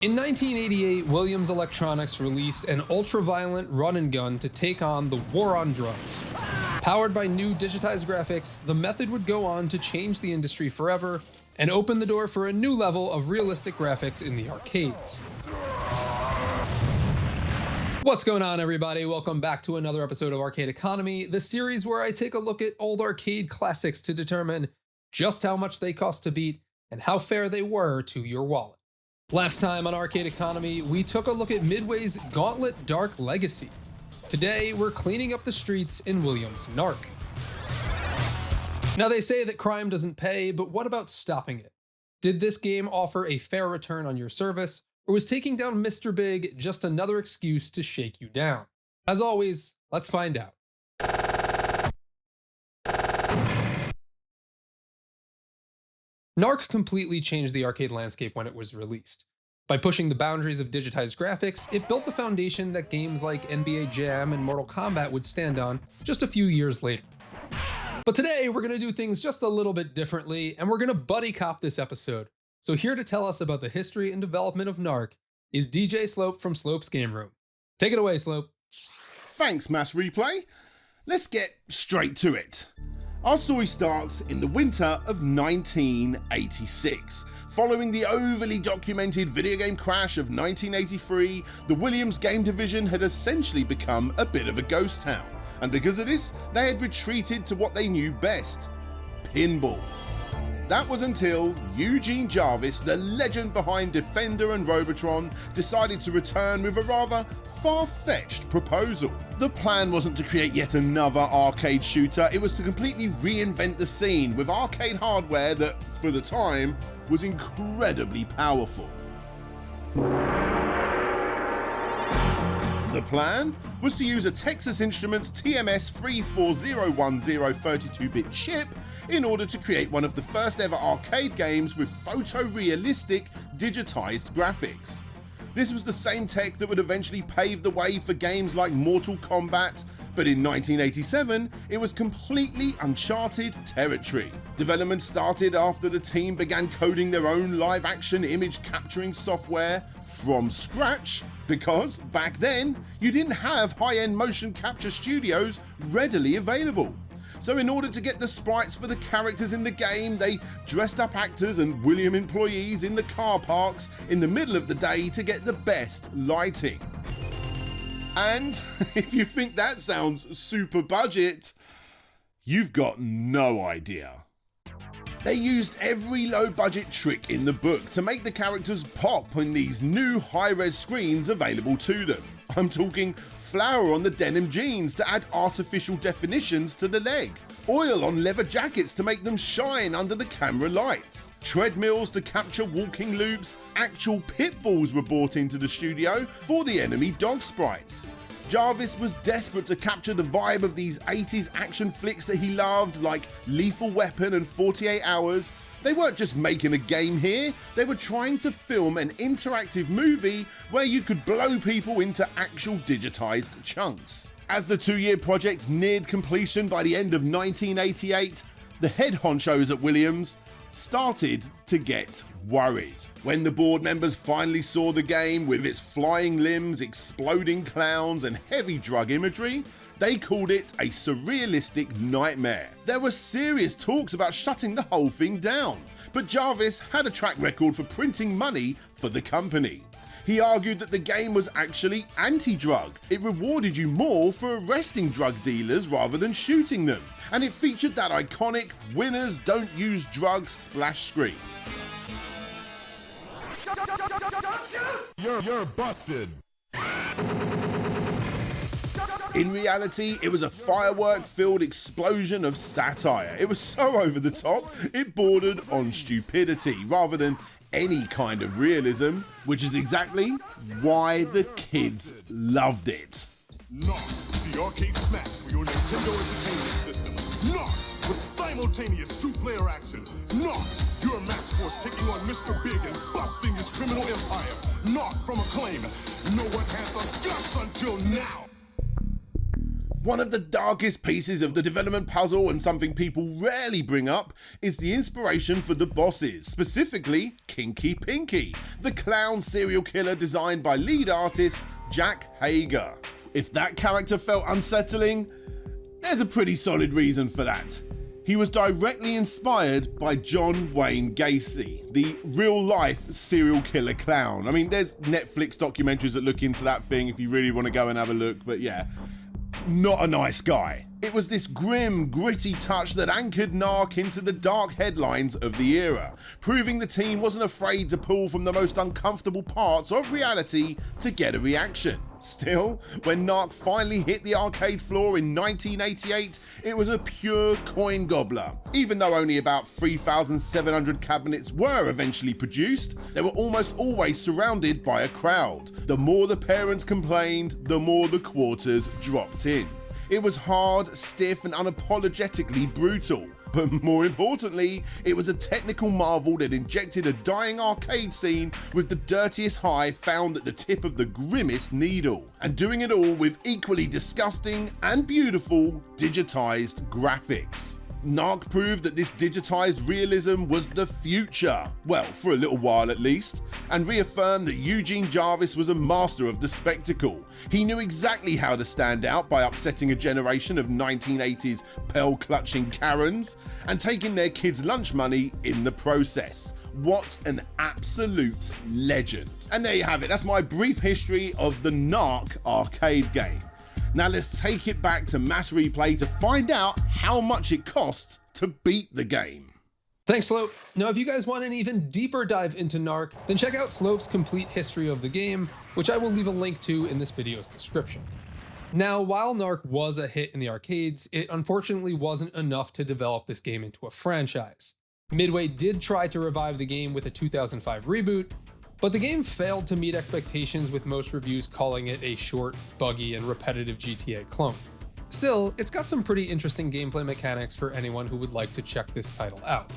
In 1988, Williams Electronics released an ultra-violent run-and-gun to take on the war on drugs. Powered by new digitized graphics, the method would go on to change the industry forever and open the door for a new level of realistic graphics in the arcades. What's going on, everybody? Welcome back to another episode of Arcade Economy, the series where I take a look at old arcade classics to determine just how much they cost to beat and how fair they were to your wallet. Last time on Arcade Economy, we took a look at Midway's Gauntlet Dark Legacy. Today, we're cleaning up the streets in Williams' NARC. Now, they say that crime doesn't pay, but what about stopping it? Did this game offer a fair return on your service, or was taking down Mr. Big just another excuse to shake you down? As always, let's find out. NARC completely changed the arcade landscape when it was released. By pushing the boundaries of digitized graphics, it built the foundation that games like NBA Jam and Mortal Kombat would stand on just a few years later. But today, we're going to do things just a little bit differently, and we're going to buddy cop this episode. So here to tell us about the history and development of NARC is DJ Slope from Slope's Game Room. Take it away, Slope. Thanks, Mass Replay. Let's get straight to it. Our story starts in the winter of 1986. Following the overly documented video game crash of 1983, the Williams game division had essentially become a bit of a ghost town. And because of this, they had retreated to what they knew best: pinball. That was until Eugene Jarvis, the legend behind Defender and Robotron, decided to return with a rather far-fetched proposal. The plan wasn't to create yet another arcade shooter, it was to completely reinvent the scene with arcade hardware that, for the time, was incredibly powerful. The plan was to use a Texas Instruments TMS 34010 32-bit chip in order to create one of the first ever arcade games with photorealistic digitized graphics. This was the same tech that would eventually pave the way for games like Mortal Kombat, but in 1987, it was completely uncharted territory. Development started after the team began coding their own live-action image capturing software from scratch, because back then, you didn't have high-end motion capture studios readily available. So in order to get the sprites for the characters in the game, they dressed up actors and William employees in the car parks in the middle of the day to get the best lighting. And if you think that sounds super budget, you've got no idea. They used every low-budget trick in the book to make the characters pop in these new high-res screens available to them. I'm talking flour on the denim jeans to add artificial definitions to the leg, oil on leather jackets to make them shine under the camera lights, treadmills to capture walking loops, actual pit bulls were brought into the studio for the enemy dog sprites. Jarvis was desperate to capture the vibe of these 80s action flicks that he loved, like Lethal Weapon and 48 Hours. They weren't just making a game here, they were trying to film an interactive movie where you could blow people into actual digitized chunks. As the 2-year project neared completion by the end of 1988, the head honchos at Williams started to get worried. When the board members finally saw the game with its flying limbs, exploding clowns, and heavy drug imagery, they called it a surrealistic nightmare. There were serious talks about shutting the whole thing down, but Jarvis had a track record for printing money for the company. He argued that the game was actually anti-drug. It rewarded you more for arresting drug dealers rather than shooting them. And it featured that iconic "winners don't use drugs" splash screen. You're busted. In reality, it was a firework-filled explosion of satire. It was so over the top, it bordered on stupidity rather than any kind of realism, which is exactly why the kids loved it. NARC, the arcade smash for your Nintendo Entertainment System. NARC, with simultaneous two-player action. NARC, your match force taking on Mr. Big and busting his criminal empire. NARC from Acclaim. No one had the guts until now. One of the darkest pieces of the development puzzle, and something people rarely bring up, is the inspiration for the bosses, specifically Kinky Pinky, the clown serial killer designed by lead artist Jack Hager. If that character felt unsettling, there's a pretty solid reason for that. He was directly inspired by John Wayne Gacy, the real-life serial killer clown. I mean, there's Netflix documentaries that look into that thing if you really want to go and have a look, but yeah, not a nice guy. It was this grim, gritty touch that anchored NARC into the dark headlines of the era, proving the team wasn't afraid to pull from the most uncomfortable parts of reality to get a reaction. Still, when NARC finally hit the arcade floor in 1988, it was a pure coin gobbler. Even though only about 3,700 cabinets were eventually produced, they were almost always surrounded by a crowd. The more the parents complained, the more the quarters dropped in. It was hard, stiff, and unapologetically brutal. But more importantly, it was a technical marvel that injected a dying arcade scene with the dirtiest high found at the tip of the grimmest needle, and doing it all with equally disgusting and beautiful digitized graphics. NARC proved that this digitized realism was the future, well, for a little while at least, and reaffirmed that Eugene Jarvis was a master of the spectacle. He knew exactly how to stand out by upsetting a generation of 1980s pearl-clutching Karens and taking their kids' lunch money in the process. What an absolute legend. And there you have it, that's my brief history of the NARC arcade game. Now let's take it back to Mass Replay to find out how much it costs to beat the game. Thanks, Slope. Now, if you guys want an even deeper dive into NARC, then check out Slope's complete history of the game, which I will leave a link to in this video's description. Now, while NARC was a hit in the arcades, it unfortunately wasn't enough to develop this game into a franchise. Midway did try to revive the game with a 2005 reboot, but the game failed to meet expectations, with most reviews calling it a short, buggy, and repetitive GTA clone. Still, it's got some pretty interesting gameplay mechanics for anyone who would like to check this title out.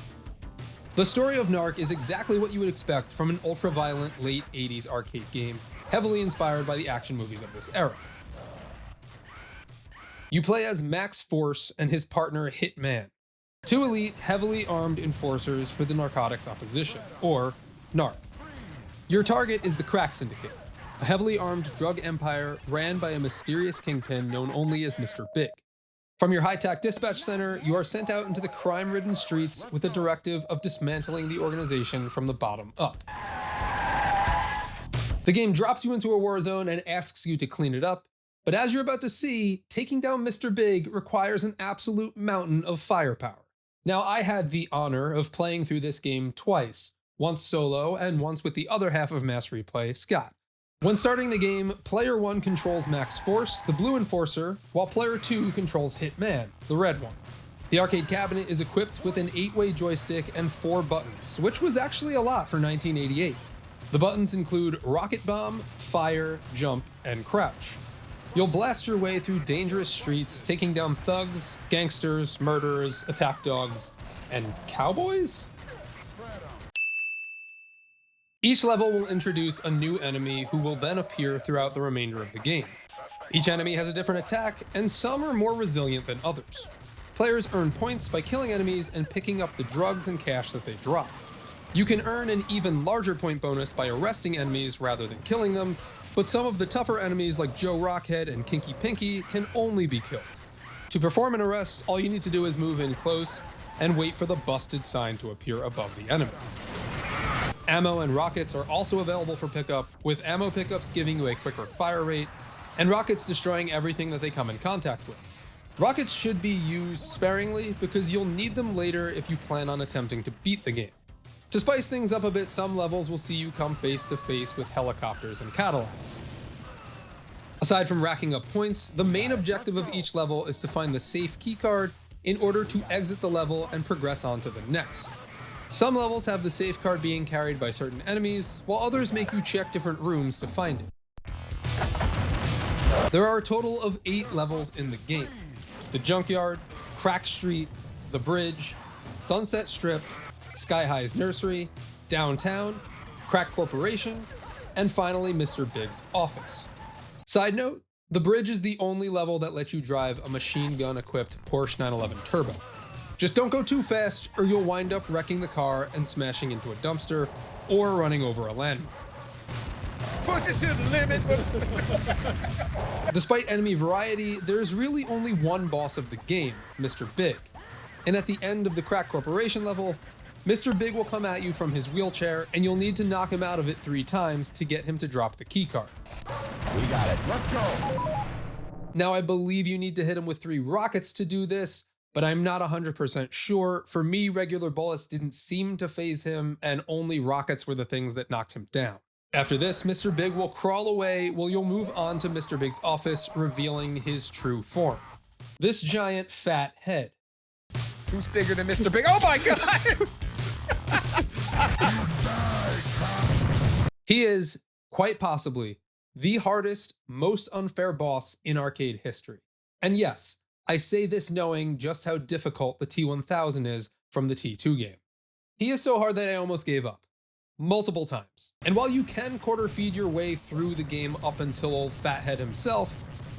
The story of NARC is exactly what you would expect from an ultra-violent late 80s arcade game, heavily inspired by the action movies of this era. You play as Max Force and his partner Hitman, two elite, heavily armed enforcers for the Narcotics Opposition, or NARC. Your target is the Crack Syndicate, a heavily armed drug empire ran by a mysterious kingpin known only as Mr. Big. From your high-tech dispatch center, you are sent out into the crime-ridden streets with the directive of dismantling the organization from the bottom up. The game drops you into a war zone and asks you to clean it up, but as you're about to see, taking down Mr. Big requires an absolute mountain of firepower. Now, I had the honor of playing through this game twice, once solo and once with the other half of Mass Replay, Scott. When starting the game, player 1 controls Max Force, the blue enforcer, while player 2 controls Hitman, the red one. The arcade cabinet is equipped with an 8-way joystick and 4 buttons, which was actually a lot for 1988. The buttons include Rocket Bomb, Fire, Jump, and Crouch. You'll blast your way through dangerous streets, taking down thugs, gangsters, murderers, attack dogs, and cowboys? Each level will introduce a new enemy who will then appear throughout the remainder of the game. Each enemy has a different attack, and some are more resilient than others. Players earn points by killing enemies and picking up the drugs and cash that they drop. You can earn an even larger point bonus by arresting enemies rather than killing them, but some of the tougher enemies like Joe Rockhead and Kinky Pinky can only be killed. To perform an arrest, all you need to do is move in close and wait for the busted sign to appear above the enemy. Ammo and rockets are also available for pickup, with ammo pickups giving you a quicker fire rate, and rockets destroying everything that they come in contact with. Rockets should be used sparingly because you'll need them later if you plan on attempting to beat the game. To spice things up a bit, some levels will see you come face to face with helicopters and Cadillacs. Aside from racking up points, the main objective of each level is to find the safe keycard in order to exit the level and progress on to the next. Some levels have the safe card being carried by certain enemies, while others make you check different rooms to find it. There are a total of 8 levels in the game: the Junkyard, Crack Street, the Bridge, Sunset Strip, Sky High's Nursery, Downtown, Crack Corporation, and finally Mr. Big's office. Side note, The bridge is the only level that lets you drive a machine gun equipped Porsche 911 Turbo. Just don't go too fast or you'll wind up wrecking the car and smashing into a dumpster or running over a landmine. Push it to the limit. Despite enemy variety, there's really only one boss of the game, Mr. Big. And at the end of the Crack Corporation level, Mr. Big will come at you from his wheelchair and you'll need to knock him out of it 3 times to get him to drop the keycard. We got it. Let's go. Now I believe you need to hit him with 3 rockets to do this, but I'm not 100% sure. For me, regular bullets didn't seem to phase him and only rockets were the things that knocked him down. After this, Mr. Big will crawl away while you'll move on to Mr. Big's office, revealing his true form. This giant fat head. Who's bigger than Mr. Big? Oh my God! He is, quite possibly, the hardest, most unfair boss in arcade history. And yes, I say this knowing just how difficult the T-1000 is from the T2 game. He is so hard that I almost gave up. Multiple times. And while you can quarter feed your way through the game up until old Fathead himself,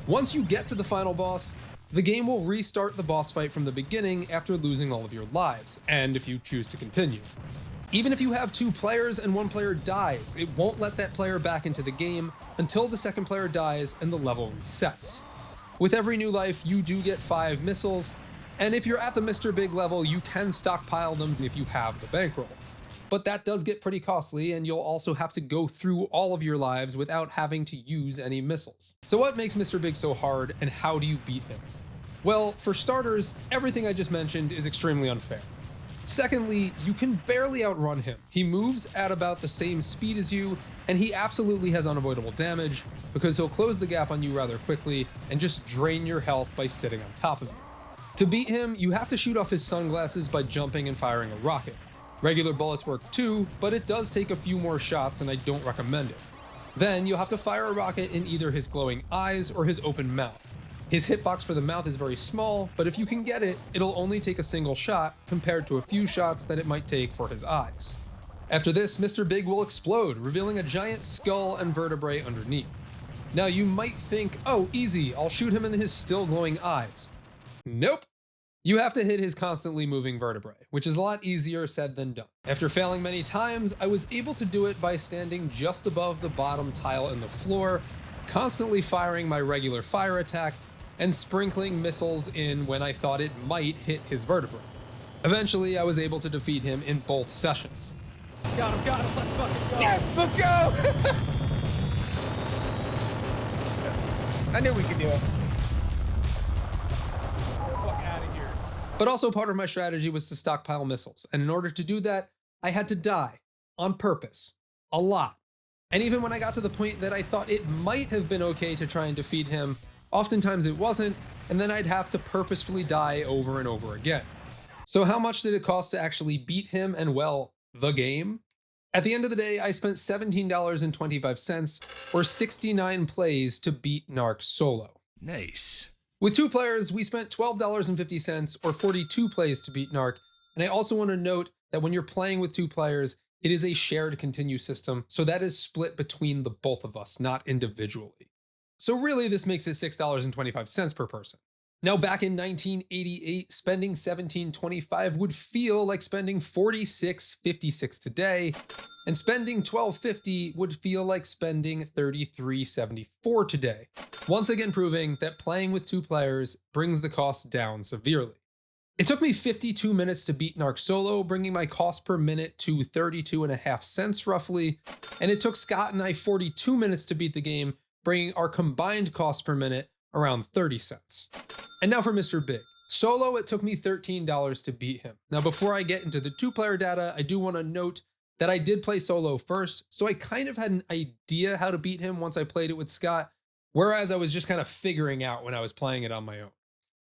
once you get to the final boss, the game will restart the boss fight from the beginning after losing all of your lives, and if you choose to continue. Even if you have 2 players and 1 player dies, it won't let that player back into the game until the second player dies and the level resets. With every new life, you do get 5 missiles, and if you're at the Mr. Big level, you can stockpile them if you have the bankroll. But that does get pretty costly, and you'll also have to go through all of your lives without having to use any missiles. So what makes Mr. Big so hard, and how do you beat him? Well, for starters, everything I just mentioned is extremely unfair. Secondly, you can barely outrun him. He moves at about the same speed as you, and he absolutely has unavoidable damage, because he'll close the gap on you rather quickly and just drain your health by sitting on top of you. To beat him, you have to shoot off his sunglasses by jumping and firing a rocket. Regular bullets work too, but it does take a few more shots and I don't recommend it. Then you'll have to fire a rocket in either his glowing eyes or his open mouth. His hitbox for the mouth is very small, but if you can get it, it'll only take a single shot compared to a few shots that it might take for his eyes. After this, Mr. Big will explode, revealing a giant skull and vertebrae underneath. Now you might think, oh easy, I'll shoot him in his still glowing eyes. Nope. You have to hit his constantly moving vertebrae, which is a lot easier said than done. After failing many times, I was able to do it by standing just above the bottom tile in the floor, constantly firing my regular fire attack, and sprinkling missiles in when I thought it might hit his vertebrae. Eventually, I was able to defeat him in both sessions. Got him, let's fucking go. Yes, let's go! I knew we could do it. But also part of my strategy was to stockpile missiles, and in order to do that, I had to die. On purpose. A lot. And even when I got to the point that I thought it might have been okay to try and defeat him, oftentimes it wasn't, and then I'd have to purposefully die over and over again. So how much did it cost to actually beat him and, well, the game? At the end of the day, I spent $17.25 or 69 plays to beat NARC solo. Nice. With 2 players, we spent $12.50 or 42 plays to beat NARC, and I also want to note that when you're playing with 2 players, it is a shared continue system, so that is split between the both of us, not individually. So really, this makes it $6.25 per person. Now back in 1988, spending $17.25 would feel like spending $46.56 today, and spending $12.50 would feel like spending $33.74 today. Once again proving that playing with 2 players brings the cost down severely. It took me 52 minutes to beat NARC solo, bringing my cost per minute to 32.5 cents roughly, and it took Scott and I 42 minutes to beat the game, bringing our combined cost per minute around 30 cents. And now for Mr. Big. Solo, it took me $13 to beat him. Now before I get into the 2-player data, I do want to note that I did play solo first, so I kind of had an idea how to beat him once I played it with Scott, whereas I was just kind of figuring out when I was playing it on my own.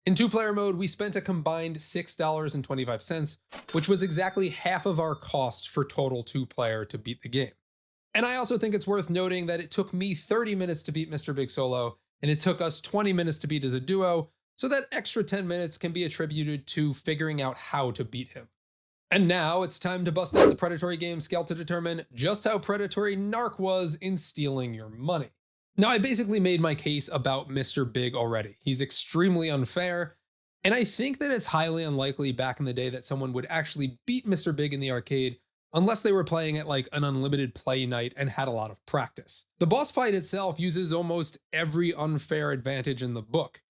In 2-player mode, we spent a combined $6.25, which was exactly half of our cost for total 2-player to beat the game. And I also think it's worth noting that it took me 30 minutes to beat Mr. Big solo, and it took us 20 minutes to beat as a duo, so that extra 10 minutes can be attributed to figuring out how to beat him. And now it's time to bust out the predatory game scale to determine just how predatory NARC was in stealing your money. Now, I basically made my case about Mr. Big already. He's extremely unfair, and I think that it's highly unlikely back in the day that someone would actually beat Mr. Big in the arcade unless they were playing at like an unlimited play night and had a lot of practice. The boss fight itself uses almost every unfair advantage in the book.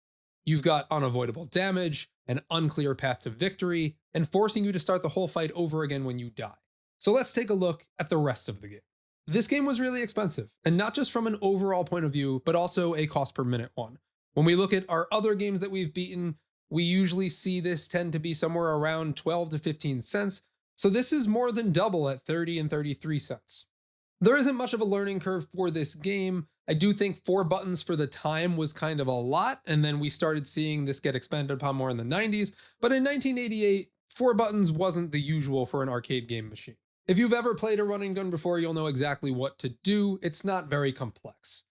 You've got unavoidable damage, an unclear path to victory, and forcing you to start the whole fight over again when you die. So let's take a look at the rest of the game. This game was really expensive, and not just from an overall point of view, but also a cost per minute one. When we look at our other games that we've beaten, we usually see this tend to be somewhere around 12 to 15 cents, so this is more than double at 30 and 33 cents. There isn't much of a learning curve for this game. I do think 4 buttons for the time was kind of a lot, and then we started seeing this get expanded upon more in the 90s, but in 1988, 4 buttons wasn't the usual for an arcade game machine. If you've ever played a run and gun before, you'll know exactly what to do. It's not very complex.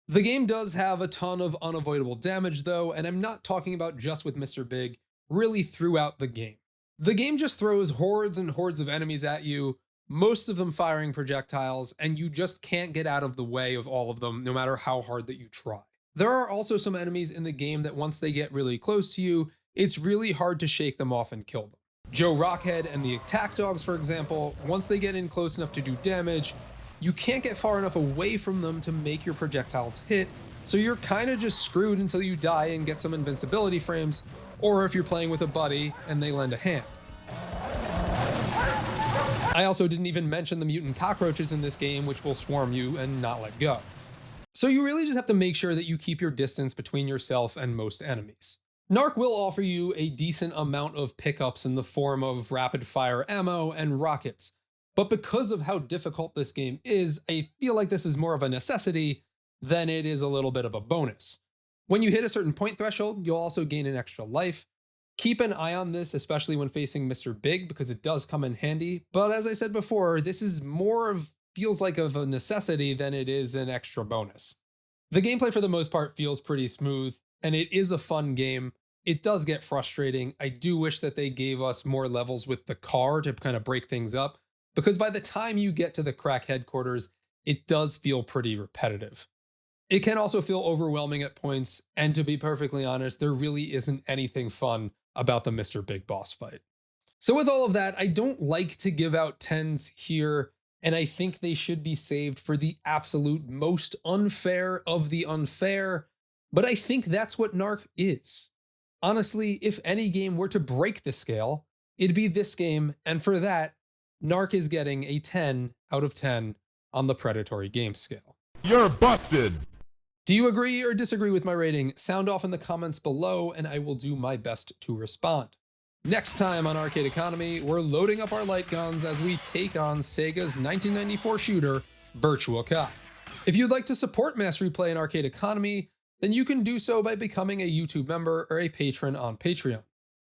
The game does have a ton of unavoidable damage though, and I'm not talking about just with Mr. Big, really throughout the game. The game just throws hordes and hordes of enemies at you, most of them firing projectiles, and you just can't get out of the way of all of them, no matter how hard that you try. There are also some enemies in the game that once they get really close to you, it's really hard to shake them off and kill them. Joe Rockhead and the attack dogs, for example, once they get in close enough to do damage, you can't get far enough away from them to make your projectiles hit, so you're kind of just screwed until you die and get some invincibility frames, or if you're playing with a buddy and they lend a hand. I also didn't even mention the mutant cockroaches in this game, which will swarm you and not let go. So you really just have to make sure that you keep your distance between yourself and most enemies. NARC will offer you a decent amount of pickups in the form of rapid fire ammo and rockets, but because of how difficult this game is, I feel like this is more of a necessity than it is a little bit of a bonus. When you hit a certain point threshold, you'll also gain an extra life. Keep an eye on this, especially when facing Mr. Big, because it does come in handy, but as I said before, this is feels like of a necessity than it is an extra bonus. The gameplay for the most part feels pretty smooth, and it is a fun game. It does get frustrating. I do wish that they gave us more levels with the car to kind of break things up, because by the time you get to the crack headquarters, it does feel pretty repetitive. It can also feel overwhelming at points, and to be perfectly honest, there really isn't anything fun about the Mr. Big boss fight. So with all of that, I don't like to give out 10s here, and I think they should be saved for the absolute most unfair of the unfair, but I think that's what NARC is. Honestly, if any game were to break the scale, it'd be this game, and for that, NARC is getting a 10 out of 10 on the predatory game scale. You're busted! Do you agree or disagree with my rating? Sound off in the comments below, and I will do my best to respond. Next time on Arcade Economy, we're loading up our light guns as we take on Sega's 1994 shooter, Virtua Cop. If you'd like to support Mass Replay and Arcade Economy, then you can do so by becoming a YouTube member or a patron on Patreon.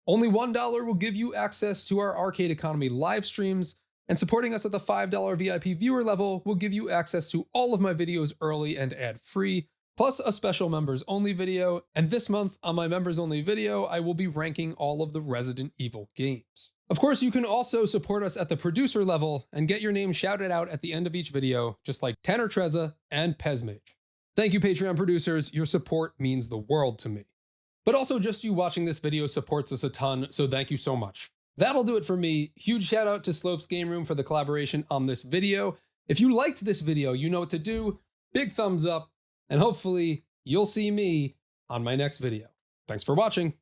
Only $1 will give you access to our Arcade Economy live streams, and supporting us at the $5 VIP viewer level will give you access to all of my videos early and ad-free, plus a special members only video, and this month on my members only video, I will be ranking all of the Resident Evil games. Of course, you can also support us at the producer level and get your name shouted out at the end of each video, just like Tanner Trezza and Pezmage. Thank you, Patreon producers. Your support means the world to me. But also just you watching this video supports us a ton, so thank you so much. That'll do it for me. Huge shout out to Slopes Game Room for the collaboration on this video. If you liked this video, you know what to do. Big thumbs up, and hopefully you'll see me on my next video. Thanks for watching.